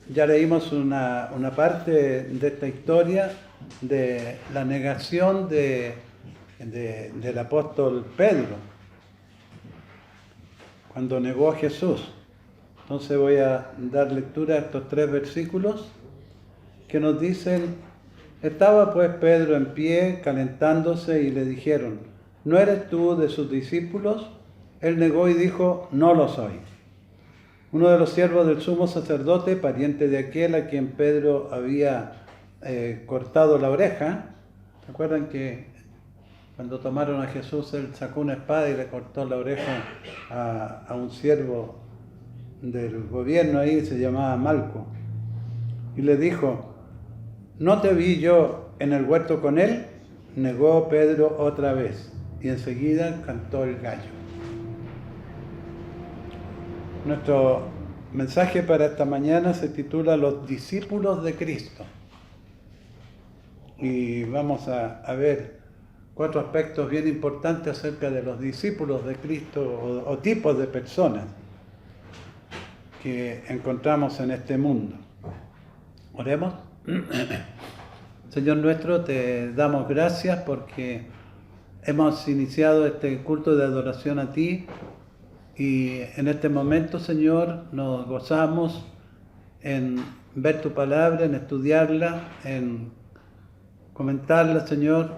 Ya leímos una parte de esta historia de la negación del apóstol Pedro, cuando negó a Jesús. Entonces voy a dar lectura a estos 3 versículos que nos dicen: estaba pues Pedro en pie, calentándose, y le dijeron: ¿no eres tú de sus discípulos? Él negó y dijo: no lo soy. Uno de los siervos del sumo sacerdote, pariente de aquel a quien Pedro había cortado la oreja. ¿Se acuerdan que cuando tomaron a Jesús, él sacó una espada y le cortó la oreja a un siervo del gobierno ahí, se llamaba Malco? Y le dijo: ¿no te vi yo en el huerto con él? Negó Pedro otra vez, y enseguida cantó el gallo. Nuestro mensaje para esta mañana se titula Los discípulos de Cristo. Y vamos a ver 4 aspectos bien importantes acerca de los discípulos de Cristo o tipos de personas que encontramos en este mundo. Oremos. Señor nuestro, te damos gracias porque hemos iniciado este culto de adoración a ti. Y en este momento, Señor, nos gozamos en ver tu palabra, en estudiarla, en comentarla, Señor,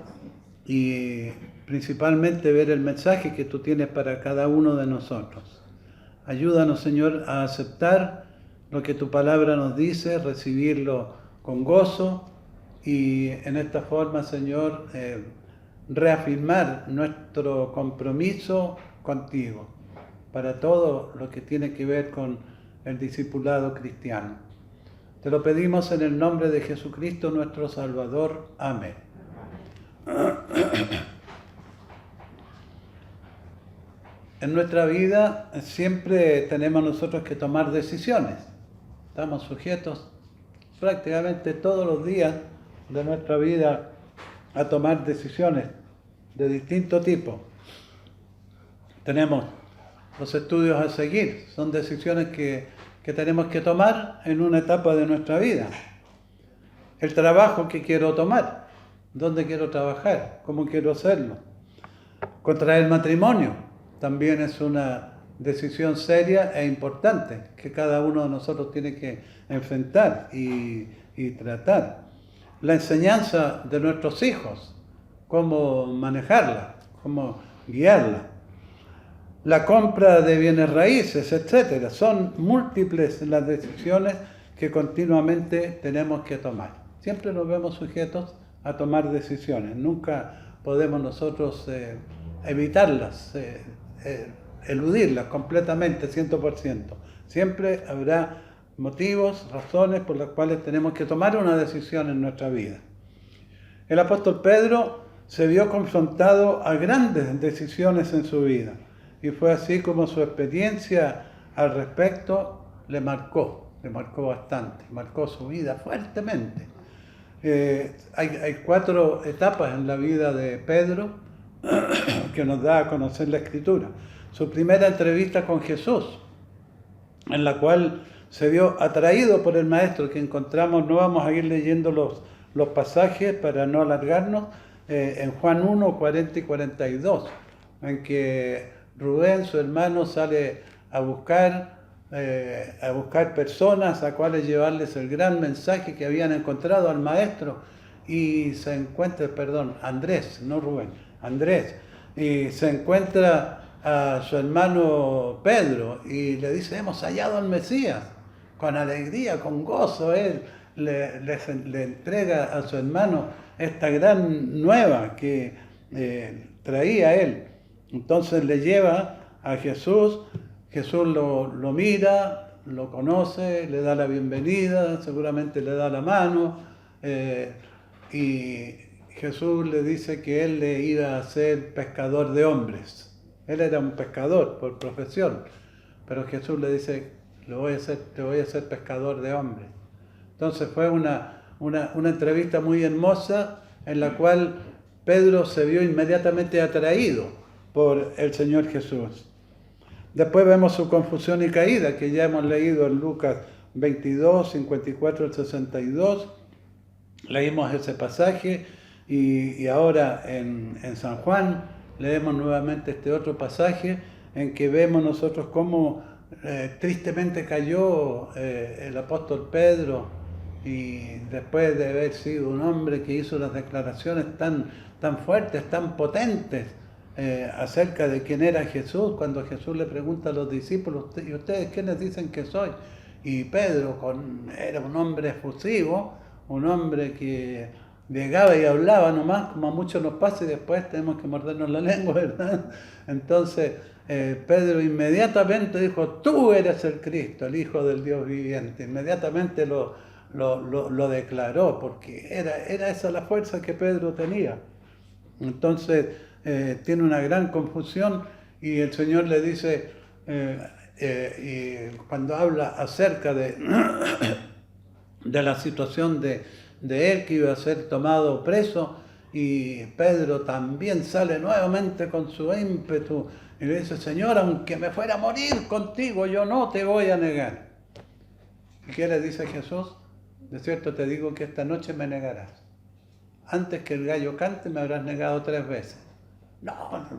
y principalmente ver el mensaje que tú tienes para cada uno de nosotros. Ayúdanos, Señor, a aceptar lo que tu palabra nos dice, recibirlo con gozo y en esta forma, Señor, reafirmar nuestro compromiso contigo para todo lo que tiene que ver con el discipulado cristiano. Te lo pedimos en el nombre de Jesucristo nuestro Salvador. Amén. En nuestra vida siempre tenemos nosotros que tomar decisiones. Estamos sujetos prácticamente todos los días de nuestra vida a tomar decisiones de distinto tipo. Tenemos los estudios a seguir, son decisiones que tenemos que tomar en una etapa de nuestra vida. El trabajo que quiero tomar, dónde quiero trabajar, cómo quiero hacerlo. Contraer matrimonio también es una decisión seria e importante que cada uno de nosotros tiene que enfrentar y tratar. La enseñanza de nuestros hijos, cómo manejarla, cómo guiarla. La compra de bienes raíces, etc. Son múltiples las decisiones que continuamente tenemos que tomar. Siempre nos vemos sujetos a tomar decisiones. Nunca podemos nosotros evitarlas, eludirlas completamente, 100%. Siempre habrá motivos, razones por las cuales tenemos que tomar una decisión en nuestra vida. El apóstol Pedro se vio confrontado a grandes decisiones en su vida. Y fue así como su experiencia al respecto le marcó bastante, marcó su vida fuertemente. Hay 4 etapas en la vida de Pedro que nos da a conocer la Escritura. Su primera entrevista con Jesús, en la cual se vio atraído por el Maestro, que encontramos, no vamos a ir leyendo los pasajes para no alargarnos, en Juan 1, 40 y 42, en que Rubén, su hermano, sale a buscar personas a cuales llevarles el gran mensaje que habían encontrado al Maestro, y se encuentra, Andrés, no Rubén, Andrés, y se encuentra a su hermano Pedro y le dice: hemos hallado al Mesías. Con alegría, con gozo, él le entrega a su hermano esta gran nueva que traía él. Entonces le lleva a Jesús, Jesús lo mira, lo conoce, le da la bienvenida, seguramente le da la mano, y Jesús le dice que él le iba a ser pescador de hombres. Él era un pescador por profesión, pero Jesús le dice: te voy a hacer pescador de hombres. Entonces fue una entrevista muy hermosa en la cual Pedro se vio inmediatamente atraído por el Señor Jesús. Después vemos su confusión y caída, que ya hemos leído en Lucas 22, 54 al 62. Leímos ese pasaje y ahora en San Juan leemos nuevamente este otro pasaje en que vemos nosotros cómo tristemente cayó el apóstol Pedro, y después de haber sido un hombre que hizo las declaraciones tan fuertes, tan potentes acerca de quién era Jesús, cuando Jesús le pregunta a los discípulos: ¿y ustedes quiénes dicen que soy? Y Pedro era un hombre efusivo, un hombre que llegaba y hablaba nomás, como a muchos nos pasa, y después tenemos que mordernos la lengua, ¿verdad? Entonces Pedro inmediatamente dijo: tú eres el Cristo, el Hijo del Dios viviente. Inmediatamente lo declaró, porque era esa la fuerza que Pedro tenía. Entonces tiene una gran confusión, y el Señor le dice, y cuando habla acerca de la situación de él, que iba a ser tomado preso, y Pedro también sale nuevamente con su ímpetu y le dice: Señor, aunque me fuera a morir contigo, yo no te voy a negar. ¿Y qué le dice Jesús? De cierto te digo que esta noche me negarás. Antes que el gallo cante me habrás negado 3 veces. No,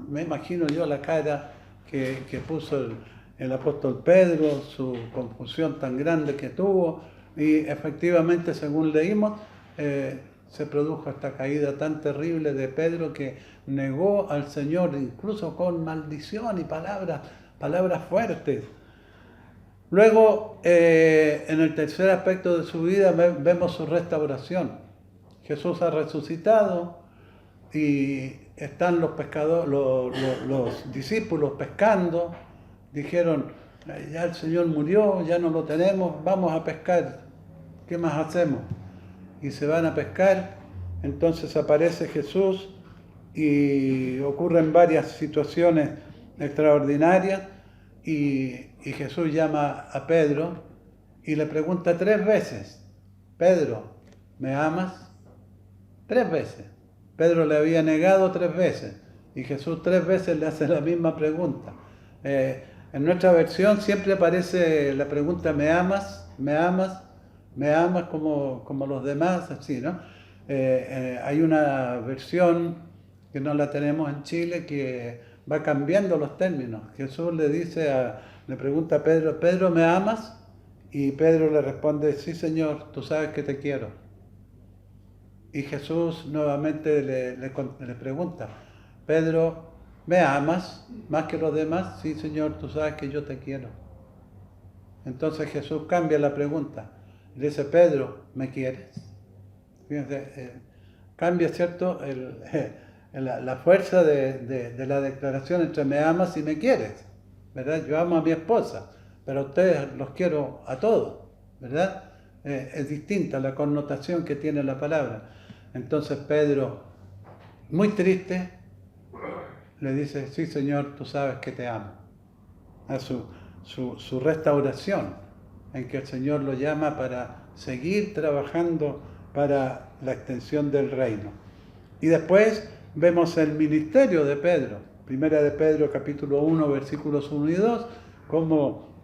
me imagino yo la cara que puso el apóstol Pedro, su confusión tan grande que tuvo, y efectivamente, según leímos, se produjo esta caída tan terrible de Pedro, que negó al Señor, incluso con maldición y palabras fuertes. Luego, en el tercer aspecto de su vida, vemos su restauración. Jesús ha resucitado y están los pescadores, los discípulos pescando. Dijeron: ya el Señor murió, ya no lo tenemos, vamos a pescar. ¿Qué más hacemos? Y se van a pescar. Entonces aparece Jesús y ocurren varias situaciones extraordinarias, y Jesús llama a Pedro y le pregunta 3 veces: Pedro, ¿me amas? 3 veces. Pedro le había negado 3 veces, y Jesús 3 veces le hace la misma pregunta. En nuestra versión siempre aparece la pregunta: ¿me amas? ¿Me amas? ¿Me amas? Como los demás, así, ¿no? Hay una versión que no la tenemos en Chile, que va cambiando los términos. Jesús le pregunta a Pedro: Pedro, ¿me amas? Y Pedro le responde: sí, Señor, tú sabes que te quiero. Y Jesús nuevamente le pregunta: Pedro, ¿me amas más que los demás? Sí, Señor, tú sabes que yo te quiero. Entonces Jesús cambia la pregunta. Le dice: Pedro, ¿me quieres? Fíjense, cambia, ¿cierto?, la fuerza de la declaración entre me amas y me quieres, ¿verdad? Yo amo a mi esposa, pero a ustedes los quiero a todos, ¿verdad? Es distinta la connotación que tiene la palabra. Entonces Pedro, muy triste, le dice: sí, Señor, tú sabes que te amo. A su restauración, en que el Señor lo llama para seguir trabajando para la extensión del reino. Y después vemos el ministerio de Pedro. Primera de Pedro, capítulo 1, versículos 1 y 2, como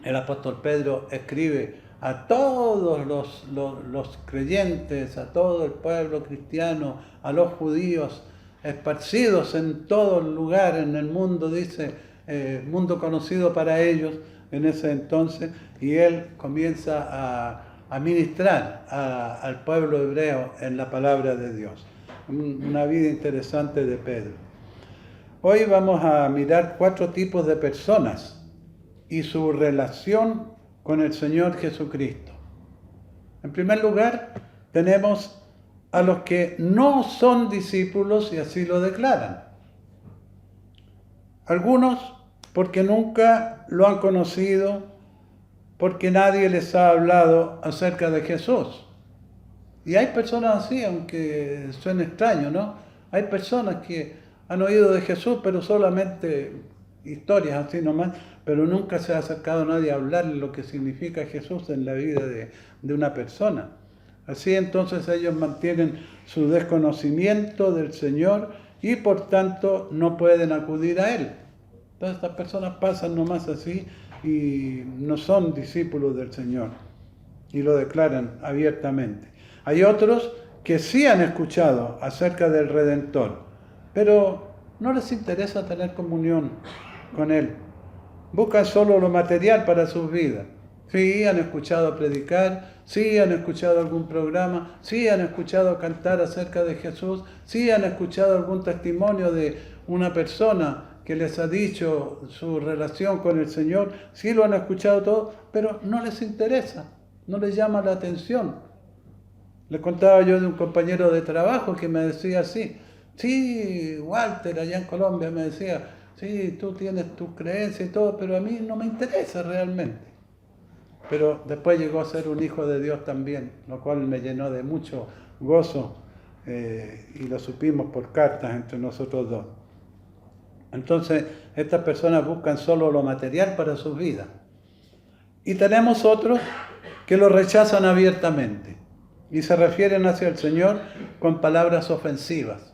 el apóstol Pedro escribe a todos los creyentes, a todo el pueblo cristiano, a los judíos, esparcidos en todo lugar en el mundo, dice, mundo conocido para ellos en ese entonces, y él comienza a ministrar al pueblo hebreo en la palabra de Dios. Una vida interesante de Pedro. Hoy vamos a mirar 4 tipos de personas y su relación con el Señor Jesucristo. En primer lugar, tenemos a los que no son discípulos y así lo declaran. Algunos porque nunca lo han conocido, porque nadie les ha hablado acerca de Jesús. Y hay personas así, aunque suene extraño, ¿no? Hay personas que han oído de Jesús, pero solamente historias así nomás, pero nunca se ha acercado a nadie a hablarle lo que significa Jesús en la vida de una persona. Así entonces ellos mantienen su desconocimiento del Señor y por tanto no pueden acudir a Él. Entonces estas personas pasan nomás así y no son discípulos del Señor. y lo declaran abiertamente. Hay otros que sí han escuchado acerca del Redentor, pero no les interesa tener comunión con Él. Buscan solo lo material para sus vidas. Sí, han escuchado predicar, sí, han escuchado algún programa, sí, han escuchado cantar acerca de Jesús, sí, han escuchado algún testimonio de una persona que les ha dicho su relación con el Señor, sí lo han escuchado todo, pero no les interesa, no les llama la atención. Les contaba yo de un compañero de trabajo que me decía así, sí, Walter, allá en Colombia me decía, sí, tú tienes tus creencias y todo, pero a mí no me interesa realmente. Pero después llegó a ser un hijo de Dios también, lo cual me llenó de mucho gozo y lo supimos por cartas entre nosotros dos. Entonces, estas personas buscan solo lo material para sus vidas. Y tenemos otros que lo rechazan abiertamente y se refieren hacia el Señor con palabras ofensivas,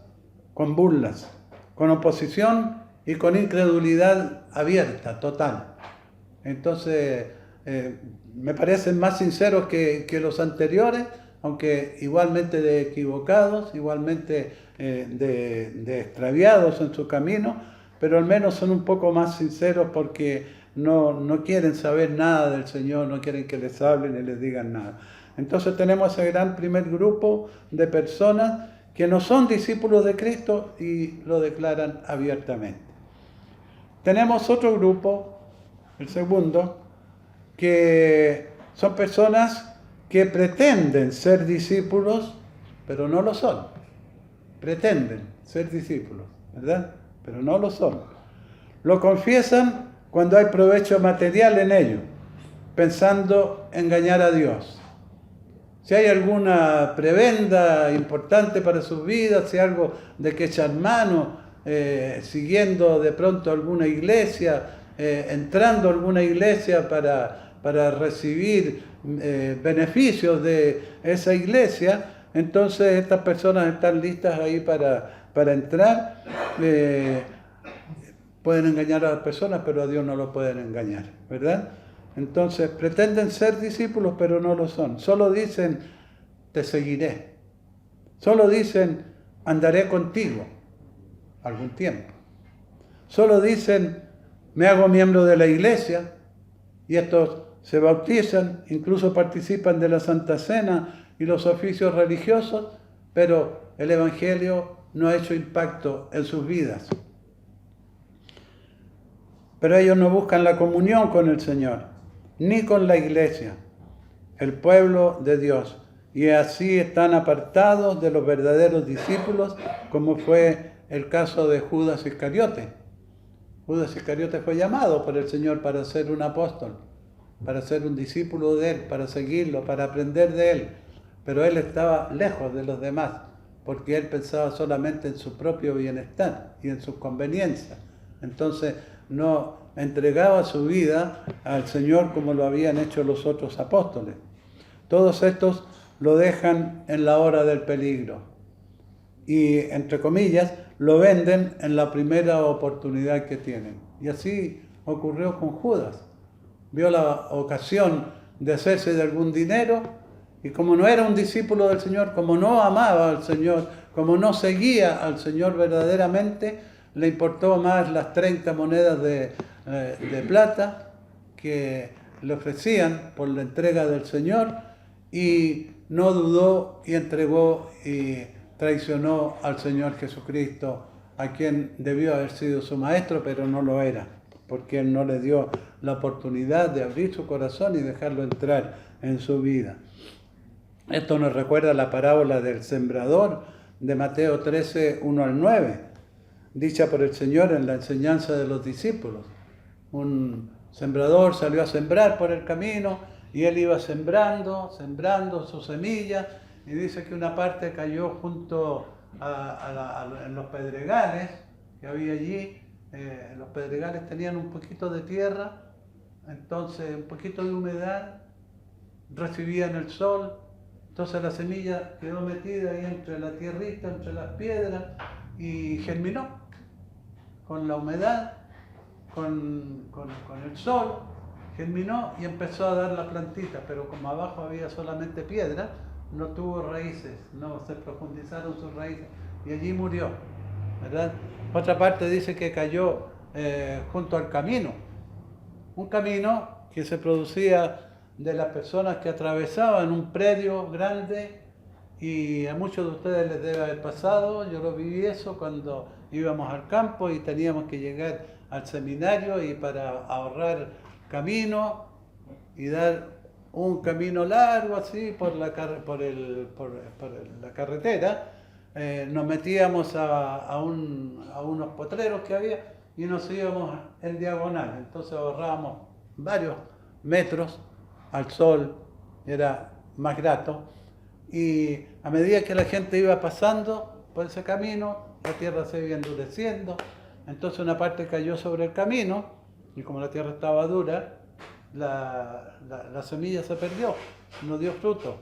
con burlas, con oposición y con incredulidad abierta, total. Entonces, me parecen más sinceros que los anteriores, aunque igualmente de equivocados, igualmente de extraviados en su camino, pero al menos son un poco más sinceros porque no quieren saber nada del Señor, no quieren que les hablen y les digan nada. Entonces tenemos ese gran primer grupo de personas que no son discípulos de Cristo y lo declaran abiertamente. Tenemos otro grupo, el segundo, que son personas que pretenden ser discípulos, pero no lo son. Pretenden ser discípulos, ¿verdad? Pero no lo son. Lo confiesan cuando hay provecho material en ello, pensando engañar a Dios. Si hay alguna prebenda importante para sus vidas, si hay algo de que echar mano, siguiendo de pronto alguna iglesia, entrando a alguna iglesia para recibir beneficios de esa iglesia, entonces estas personas están listas ahí para entrar. Pueden engañar a las personas, pero a Dios no lo pueden engañar, ¿verdad? Entonces pretenden ser discípulos, pero no lo son. Solo dicen, te seguiré. Solo dicen, andaré contigo algún tiempo. Solo dicen, me hago miembro de la iglesia, y estos se bautizan, incluso participan de la Santa Cena y los oficios religiosos, pero el Evangelio no ha hecho impacto en sus vidas. Pero ellos no buscan la comunión con el Señor, ni con la iglesia, el pueblo de Dios. Y así están apartados de los verdaderos discípulos, como fue el caso de Judas Iscariote. Judas Iscariote fue llamado por el Señor para ser un apóstol, para ser un discípulo de Él, para seguirlo, para aprender de Él. Pero él estaba lejos de los demás, porque él pensaba solamente en su propio bienestar y en sus conveniencias. Entonces no entregaba su vida al Señor como lo habían hecho los otros apóstoles. Todos estos lo dejan en la hora del peligro y, entre comillas, lo venden en la primera oportunidad que tienen. Y así ocurrió con Judas. Vio la ocasión de hacerse de algún dinero y como no era un discípulo del Señor, como no amaba al Señor, como no seguía al Señor verdaderamente, le importó más las 30 monedas de plata que le ofrecían por la entrega del Señor y no dudó y entregó y traicionó al Señor Jesucristo, a quien debió haber sido su maestro, pero no lo era, porque Él no le dio la oportunidad de abrir su corazón y dejarlo entrar en su vida. Esto nos recuerda la parábola del sembrador de Mateo 13, 1 al 9, dicha por el Señor en la enseñanza de los discípulos. Un sembrador salió a sembrar por el camino y él iba sembrando su semilla, y dice que una parte cayó junto en los pedregales que había allí. Los pedregales tenían un poquito de tierra, entonces un poquito de humedad, recibían el sol, entonces la semilla quedó metida ahí entre la tierrita, entre las piedras, y germinó con la humedad, con el sol, germinó y empezó a dar la plantita, pero como abajo había solamente piedra, no tuvo raíces, no se profundizaron sus raíces y allí murió, ¿verdad? Otra parte dice que cayó junto al camino, un camino que se producía de las personas que atravesaban un predio grande, y a muchos de ustedes les debe haber pasado. Yo lo viví eso cuando íbamos al campo y teníamos que llegar al seminario, y para ahorrar camino y dar un camino largo así por la carretera, nos metíamos a unos potreros que había y nos íbamos en diagonal. Entonces ahorrábamos varios metros al sol, era más grato. Y a medida que la gente iba pasando por ese camino, la tierra se iba endureciendo. Entonces una parte cayó sobre el camino, y como la tierra estaba dura, la semilla se perdió, no dio fruto.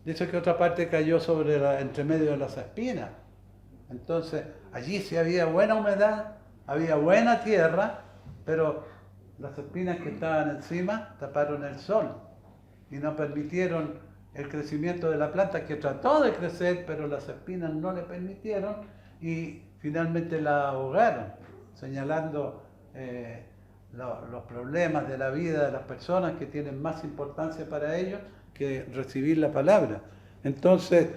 Dice que otra parte cayó entre medio de las espinas. Entonces allí sí había buena humedad, había buena tierra, pero las espinas que estaban encima taparon el sol y no permitieron el crecimiento de la planta, que trató de crecer, pero las espinas no le permitieron y finalmente la ahogaron, señalando los problemas de la vida de las personas, que tienen más importancia para ellos que recibir la palabra. Entonces,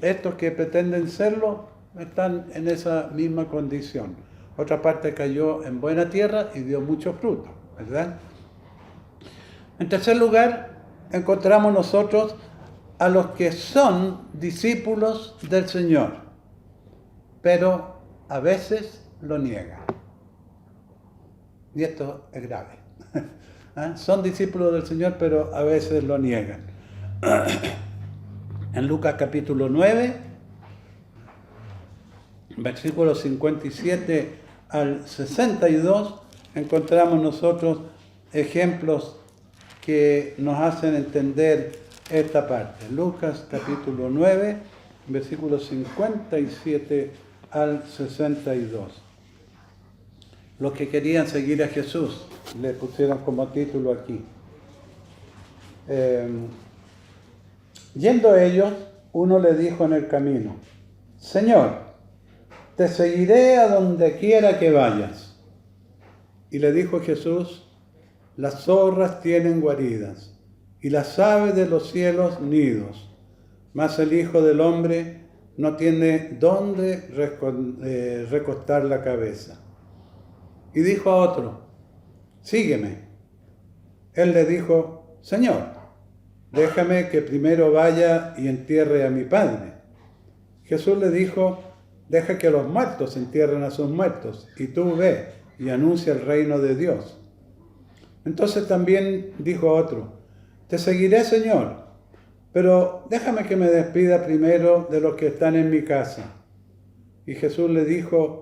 estos que pretenden serlo están en esa misma condición. Otra parte cayó en buena tierra y dio mucho fruto, ¿verdad? En tercer lugar, encontramos nosotros a los que son discípulos del Señor, pero a veces lo niegan. Y esto es grave. Son discípulos del Señor, pero a veces lo niegan. En Lucas capítulo 9, versículos 57 al 62, encontramos nosotros ejemplos que nos hacen entender esta parte. Lucas capítulo 9, versículos 57 al 62. Los que querían seguir a Jesús, le pusieron como título aquí. Yendo ellos, uno le dijo en el camino: Señor, te seguiré a donde quiera que vayas. Y le dijo Jesús: las zorras tienen guaridas, y las aves de los cielos nidos, mas el Hijo del Hombre no tiene dónde recostar la cabeza. Y dijo a otro: sígueme. Él le dijo: Señor, déjame que primero vaya y entierre a mi Padre. Jesús le dijo: deja que los muertos entierren a sus muertos, y tú ve y anuncia el reino de Dios. Entonces también dijo a otro: te seguiré, Señor, pero déjame que me despida primero de los que están en mi casa. Y Jesús le dijo: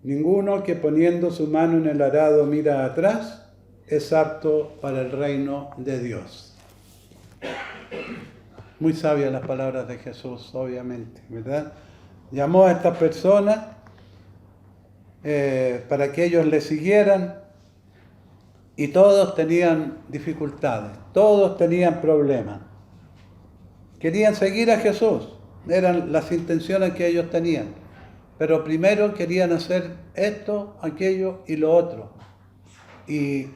ninguno que poniendo su mano en el arado mira atrás es apto para el reino de Dios. Muy sabias las palabras de Jesús, obviamente, ¿verdad? Llamó a estas personas para que ellos le siguieran, y todos tenían dificultades, todos tenían problemas. Querían seguir a Jesús, eran las intenciones que ellos tenían, pero primero querían hacer esto, aquello y lo otro. Y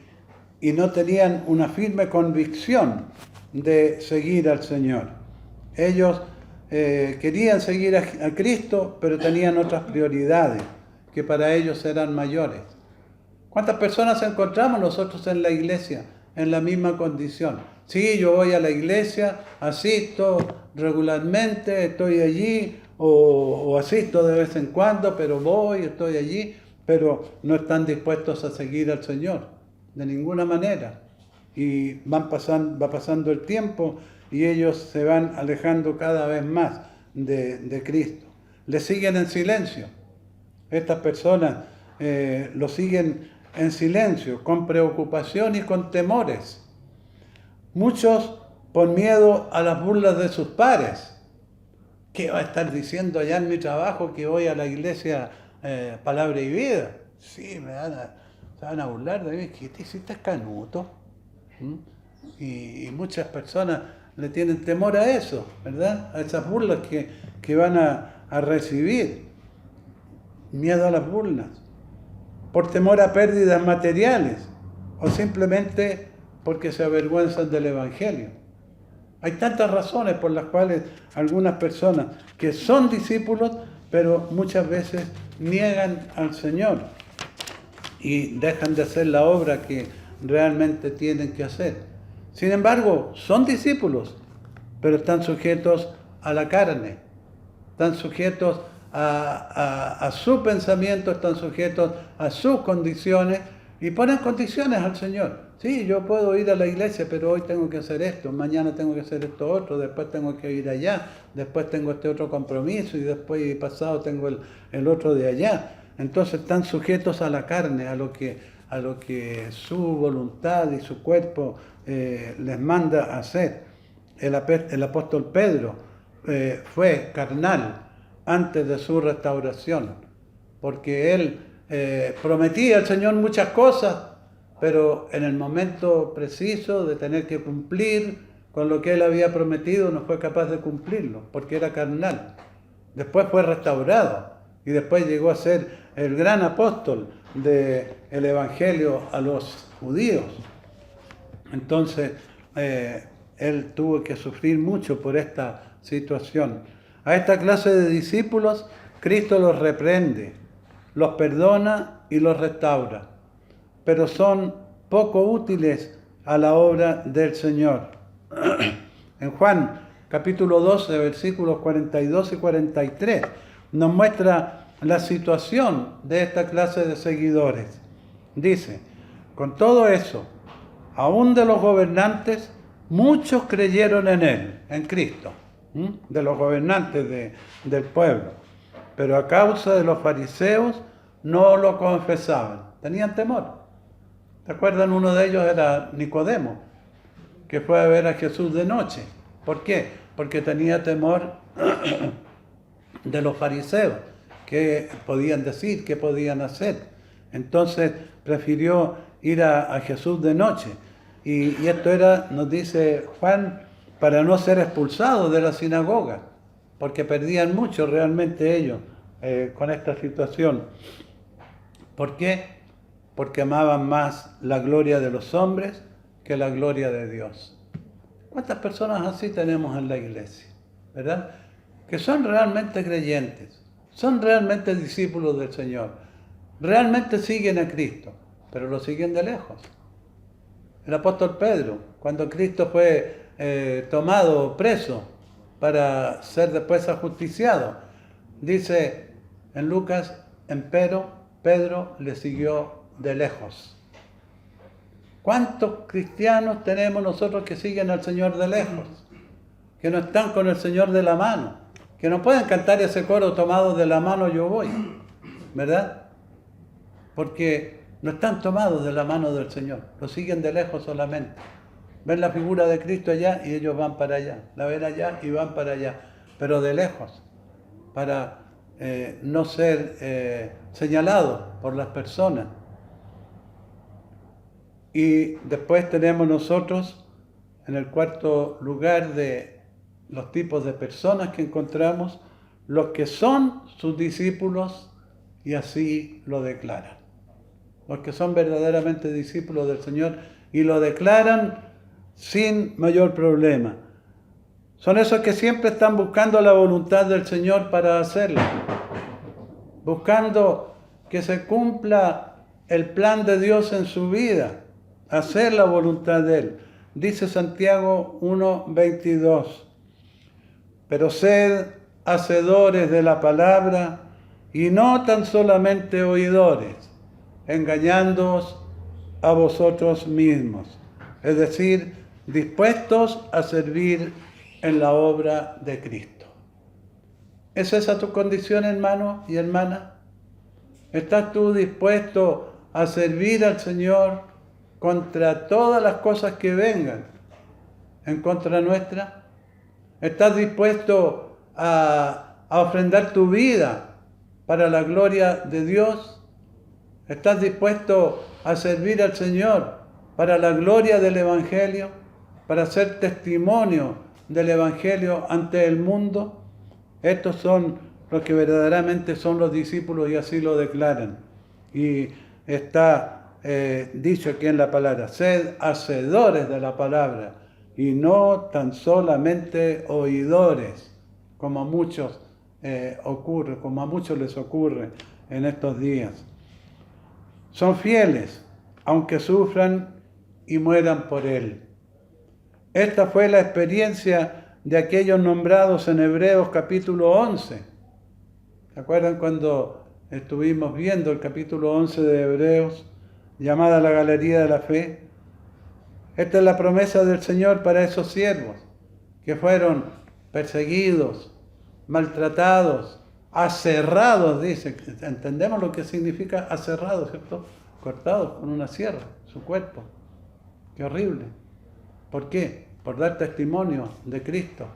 no tenían una firme convicción de seguir al Señor. Ellos querían seguir a Cristo, pero tenían otras prioridades que para ellos eran mayores. ¿Cuántas personas encontramos nosotros en la iglesia en la misma condición? Sí, yo voy a la iglesia, asisto regularmente, estoy allí, o asisto de vez en cuando, pero voy, estoy allí, pero no están dispuestos a seguir al Señor, de ninguna manera. Y va pasando el tiempo y ellos se van alejando cada vez más de Cristo. Le siguen en silencio. Estas personas lo siguen en silencio, con preocupación y con temores. Muchos por miedo a las burlas de sus pares. ¿Qué va a estar diciendo allá en mi trabajo que voy a la iglesia Palabra y Vida? Sí, Se van a burlar de mí, ¿qué te hiciste canuto? ¿Mm? Y muchas personas le tienen temor a eso, ¿verdad? A esas burlas que van a recibir. Miedo a las burlas. Por temor a pérdidas materiales o simplemente porque se avergüenzan del Evangelio. Hay tantas razones por las cuales algunas personas que son discípulos, pero muchas veces niegan al Señor y dejan de hacer la obra que realmente tienen que hacer. Sin embargo, son discípulos, pero están sujetos a la carne, están sujetos a su pensamiento, están sujetos a sus condiciones y ponen condiciones al Señor. Sí, yo puedo ir a la iglesia, pero hoy tengo que hacer esto, mañana tengo que hacer esto otro, después tengo que ir allá, después tengo este otro compromiso y después pasado tengo el otro de allá. Entonces están sujetos a la carne, a lo que su voluntad y su cuerpo les manda hacer. El apóstol Pedro fue carnal antes de su restauración, porque él prometía al Señor muchas cosas, pero en el momento preciso de tener que cumplir con lo que él había prometido no fue capaz de cumplirlo, porque era carnal. Después fue restaurado y después llegó a ser el gran apóstol del Evangelio a los judíos. Entonces, él tuvo que sufrir mucho por esta situación. A esta clase de discípulos, Cristo los reprende, los perdona y los restaura, pero son poco útiles a la obra del Señor. En Juan capítulo 12, versículos 42 y 43, nos muestra la situación de esta clase de seguidores. Dice, con todo eso, aún de los gobernantes, muchos creyeron en Él, en Cristo, de los gobernantes del pueblo. Pero a causa de los fariseos no lo confesaban, tenían temor. ¿Se acuerdan? Uno de ellos era Nicodemo, que fue a ver a Jesús de noche. ¿Por qué? Porque tenía temor de los fariseos, qué podían decir, qué podían hacer. Entonces prefirió ir a Jesús de noche. Y esto era, nos dice Juan, para no ser expulsados de la sinagoga, porque perdían mucho realmente ellos con esta situación. ¿Por qué? Porque amaban más la gloria de los hombres que la gloria de Dios. ¿Cuántas personas así tenemos en la iglesia? ¿Verdad? Que son realmente creyentes, son realmente discípulos del Señor, realmente siguen a Cristo, pero lo siguen de lejos. El apóstol Pedro, cuando Cristo fue tomado preso para ser después ajusticiado, dice en Lucas, empero Pedro le siguió de lejos. ¿Cuántos cristianos tenemos nosotros que siguen al Señor de lejos? Que no están con el Señor de la mano, que no pueden cantar ese coro tomado de la mano yo voy, ¿verdad? Porque no están tomados de la mano del Señor, lo siguen de lejos solamente. Ven la figura de Cristo allá y ellos van para allá, la ven allá y van para allá, pero de lejos, para no ser señalados por las personas. Y después tenemos nosotros, en el cuarto lugar de los tipos de personas que encontramos, los que son sus discípulos y así lo declaran. Los que son verdaderamente discípulos del Señor y lo declaran sin mayor problema. Son esos que siempre están buscando la voluntad del Señor para hacerlo, buscando que se cumpla el plan de Dios en su vida, hacer la voluntad de Él. Dice Santiago 1:22, pero sed hacedores de la palabra y no tan solamente oidores, engañándoos a vosotros mismos, es decir, dispuestos a servir en la obra de Cristo. ¿Es esa tu condición, hermano y hermana? ¿Estás tú dispuesto a servir al Señor contra todas las cosas que vengan en contra nuestra? ¿Estás dispuesto a ofrendar tu vida para la gloria de Dios? ¿Estás dispuesto a servir al Señor para la gloria del Evangelio, para ser testimonio del Evangelio ante el mundo. Estos son los que verdaderamente son los discípulos y así lo declaran. Y está dicho aquí en la palabra: sed hacedores de la palabra y no tan solamente oidores, como a muchos como a muchos les ocurre en estos días. Son fieles, aunque sufran y mueran por Él. Esta fue la experiencia de aquellos nombrados en Hebreos capítulo 11. ¿Se acuerdan cuando estuvimos viendo el capítulo 11 de Hebreos, llamada la Galería de la Fe? Esta es la promesa del Señor para esos siervos que fueron perseguidos, maltratados, aserrados, dice. Entendemos lo que significa aserrados, ¿cierto? Cortados con una sierra, su cuerpo. Qué horrible. ¿Por qué? Por dar testimonio de Cristo.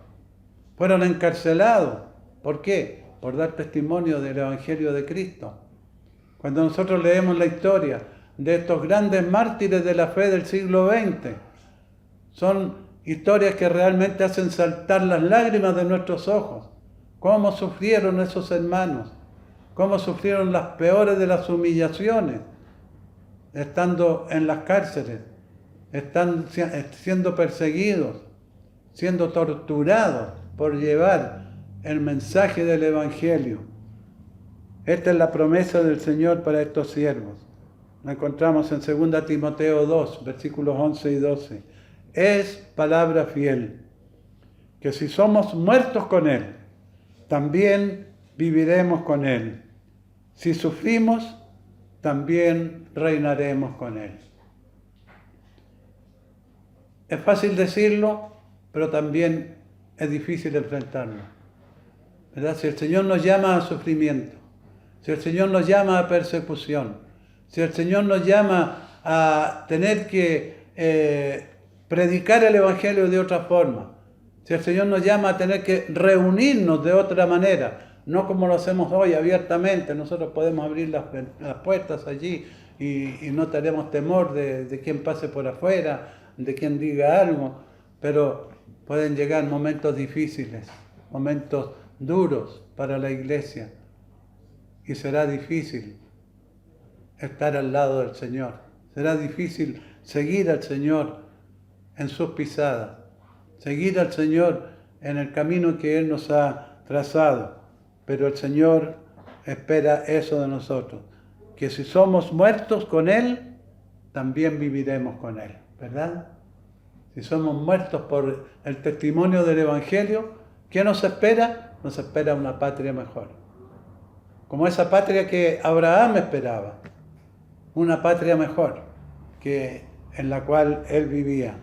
Fueron encarcelados. ¿Por qué? Por dar testimonio del Evangelio de Cristo. Cuando nosotros leemos la historia de estos grandes mártires de la fe del siglo XX, son historias que realmente hacen saltar las lágrimas de nuestros ojos. Cómo sufrieron esos hermanos, cómo sufrieron las peores de las humillaciones, estando en las cárceles, están siendo perseguidos, siendo torturados por llevar el mensaje del Evangelio. Esta es la promesa del Señor para estos siervos. La encontramos en 2 Timoteo 2, versículos 11 y 12. Es palabra fiel, que si somos muertos con Él, también viviremos con Él. Si sufrimos, también reinaremos con Él. Es fácil decirlo, pero también es difícil enfrentarlo, ¿verdad? Si el Señor nos llama a sufrimiento, si el Señor nos llama a persecución, si el Señor nos llama a tener que predicar el Evangelio de otra forma, si el Señor nos llama a tener que reunirnos de otra manera, no como lo hacemos hoy abiertamente, nosotros podemos abrir las puertas allí y no tenemos temor de quien pase por afuera, de quien diga algo, pero pueden llegar momentos difíciles, momentos duros para la iglesia, y será difícil estar al lado del Señor, será difícil seguir al Señor en sus pisadas, seguir al Señor en el camino que Él nos ha trazado, pero el Señor espera eso de nosotros, que si somos muertos con Él, también viviremos con Él, ¿verdad? Si somos muertos por el testimonio del Evangelio, ¿qué nos espera? Nos espera una patria mejor, como esa patria que Abraham esperaba, una patria mejor que en la cual él vivía.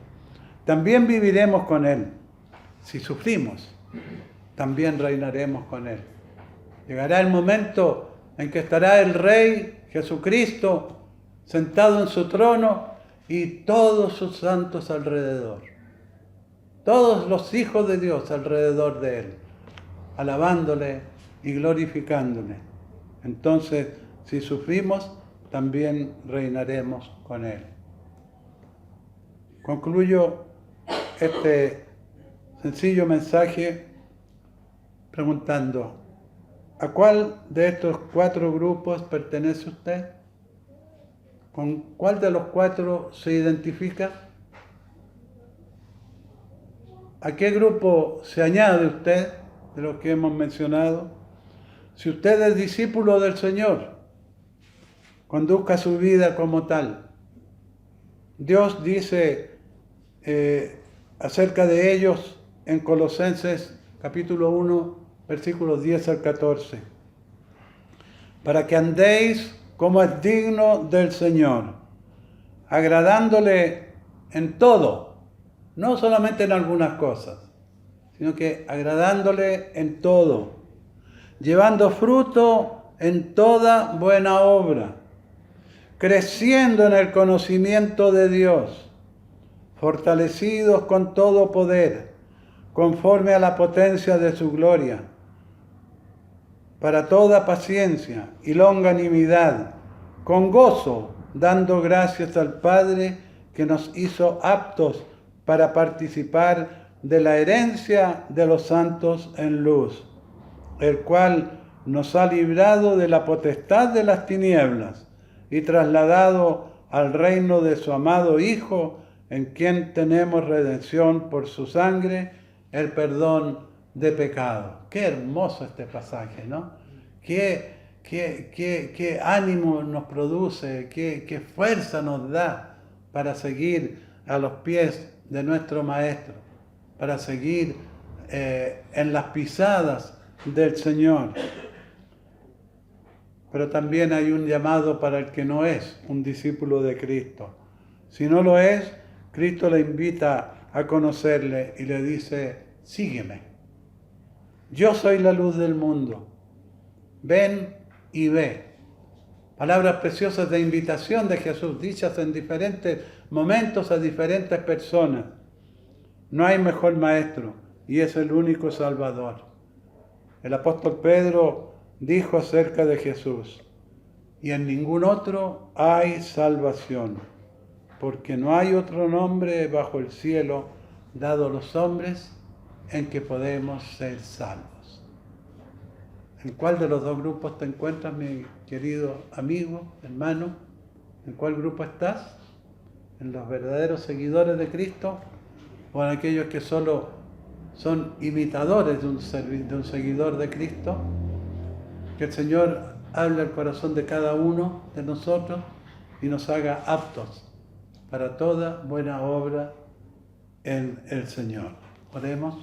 También viviremos con Él. Si sufrimos, también reinaremos con Él. Llegará el momento en que estará el Rey Jesucristo sentado en su trono y todos sus santos alrededor. Todos los hijos de Dios alrededor de Él, alabándole y glorificándole. Entonces, si sufrimos, también reinaremos con Él. Concluyo este sencillo mensaje preguntando: ¿a cuál de estos 4 grupos pertenece usted? ¿Con cuál de los 4 se identifica? ¿A qué grupo se añade usted de los que hemos mencionado? Si usted es discípulo del Señor, conduzca su vida como tal. Dios dice acerca de ellos en Colosenses capítulo 1, versículos 10 al 14. Para que andéis como es digno del Señor, agradándole en todo, no solamente en algunas cosas, sino que agradándole en todo, llevando fruto en toda buena obra, creciendo en el conocimiento de Dios, fortalecidos con todo poder, conforme a la potencia de su gloria, para toda paciencia y longanimidad, con gozo, dando gracias al Padre que nos hizo aptos para participar de la herencia de los santos en luz, el cual nos ha librado de la potestad de las tinieblas y trasladado al reino de su amado Hijo, en quien tenemos redención por su sangre, el perdón de pecado. Qué hermoso este pasaje, ¿no? Qué ánimo nos produce, qué fuerza nos da para seguir a los pies de nuestro Maestro, para seguir en las pisadas del Señor. Pero también hay un llamado para el que no es un discípulo de Cristo. Si no lo es, Cristo le invita a conocerle y le dice, sígueme. Yo soy la luz del mundo. Ven y ve. Palabras preciosas de invitación de Jesús, dichas en diferentes momentos a diferentes personas. No hay mejor maestro y es el único Salvador. El apóstol Pedro dijo acerca de Jesús, y en ningún otro hay salvación, porque no hay otro nombre bajo el cielo dado a los hombres en que podemos ser salvos. ¿En cuál de los dos grupos te encuentras, mi querido amigo, hermano? ¿En cuál grupo estás? ¿En los verdaderos seguidores de Cristo o en aquellos que solo son imitadores de un seguidor de Cristo? Que el Señor hable al corazón de cada uno de nosotros y nos haga aptos para toda buena obra en el Señor. Oremos.